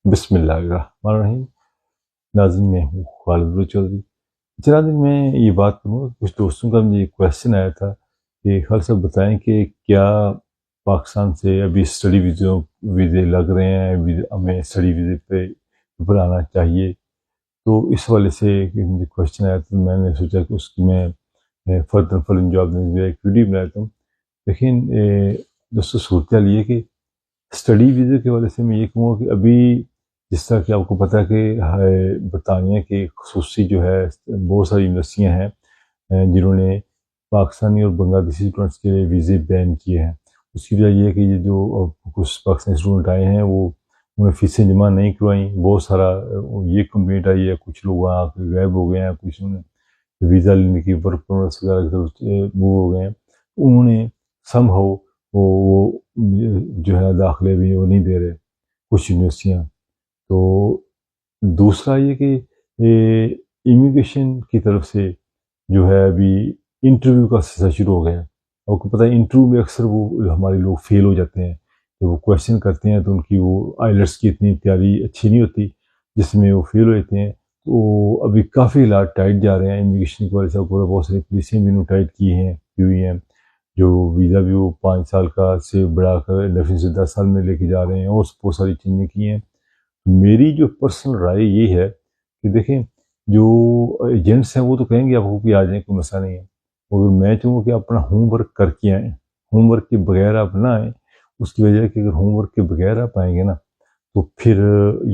بسم اللہ الرحمن الرحیم۔ ناظرین، میں ہوں خالد چودھری۔ ناظرین، میں یہ بات کروں گا، کچھ دوستوں کا مجھے کویشچن آیا تھا کہ خالد صاحب بتائیں کہ کیا پاکستان سے ابھی اسٹڈی ویزے لگ رہے ہیں، ہمیں اسٹڈی ویزے پہ اوپر آنا چاہیے؟ تو اس والے سے مجھے کویشچن آیا تھا، میں نے سوچا کہ اس کی میں فردر فلن جواب دینے کے ایک ویڈیو بنایا تھا۔ لیکن دوستوں، صورتحال یہ کہ اسٹڈی ویزے کے والے سے میں یہ کہوں گا کہ ابھی جس طرح کہ آپ کو پتہ ہے کہ برطانیہ کے خصوصی جو ہے بہت ساری یونیورسٹیاں ہیں جنہوں نے پاکستانی اور بنگلہ دیشی اسٹوڈنٹس کے لیے ویزے بین کیے ہیں۔ اس کی وجہ یہ ہے کہ یہ جو کچھ پاکستانی اسٹوڈنٹ آئے ہیں وہ انہوں نے فیسیں جمع نہیں کروائیں، بہت سارا یہ کمپلینٹ آئی ہے، کچھ لوگ وہاں غائب ہو گئے ہیں، کچھ انہوں نے ویزا لینے کی ورک پرمٹس وغیرہ کی طرف موو ہو گئے ہیں، انہوں نے سم ہاؤ وہ جو ہے داخلے بھی وہ نہیں دے رہے کچھ یونیورسٹیاں۔ تو دوسرا یہ کہ امیگریشن کی طرف سے جو ہے ابھی انٹرویو کا سلسلہ شروع ہو گیا ہے۔ آپ کو پتہ ہے انٹرویو میں اکثر وہ ہمارے لوگ فیل ہو جاتے ہیں، جب وہ کویشچن کرتے ہیں تو ان کی وہ آئیلٹس کی اتنی تیاری اچھی نہیں ہوتی جس میں وہ فیل ہو جاتے ہیں۔ تو ابھی کافی حالات ٹائٹ جا رہے ہیں امیگریشن کی وجہ سے۔ بہت ساری پولیسیں بھی انہوں ٹائٹ کی ہوئی ہیں، جو ویزا بھی وہ 5 سال کا سے بڑھا کر ڈیفینیٹ سے 10 سال میں لے کے جا رہے ہیں، اور بہت ساری چیزیں کی ہیں۔ میری جو پرسنل رائے یہ ہے کہ دیکھیں، جو ایجنٹس ہیں وہ تو کہیں گے آپ کو کہ آ جائیں، کوئی مسئلہ نہیں ہے، مگر میں چاہوں گا کہ اپنا ہوم ورک کر کے آئیں۔ ہوم ورک کے بغیر آپ نہ آئیں۔ اس کی وجہ ہے کہ اگر ہوم ورک کے بغیر آپ آئیں گے نا تو پھر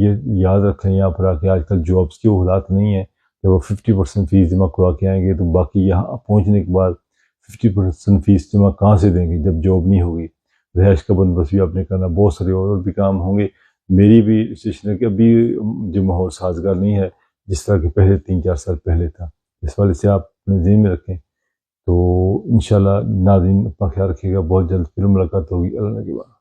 یہ یاد رکھیں یہاں پر آ کے آج کل جابس کے وہ حالات نہیں ہیں، جب وہ 50% فیس جمع کروا کے آئیں گے تو باقی یہاں پہنچنے کے بعد 50% فیس جمع کہاں سے دیں گے جب جاب نہیں ہوگی؟ رہائش کا بندوبست بھی آپ نے کرنا، بہت سارے اور بھی کام ہوں گے۔ میری بھی سچویشن ہے کہ ابھی جو ماحول سازگار نہیں ہے جس طرح کہ پہلے 3-4 سال پہلے تھا، اس والے سے آپ اپنے ذہن میں رکھیں۔ تو انشاءاللہ ناظرین اپنا خیال رکھیے گا، بہت جلد پھر ملاقات ہوگی، اللہ کے بعد۔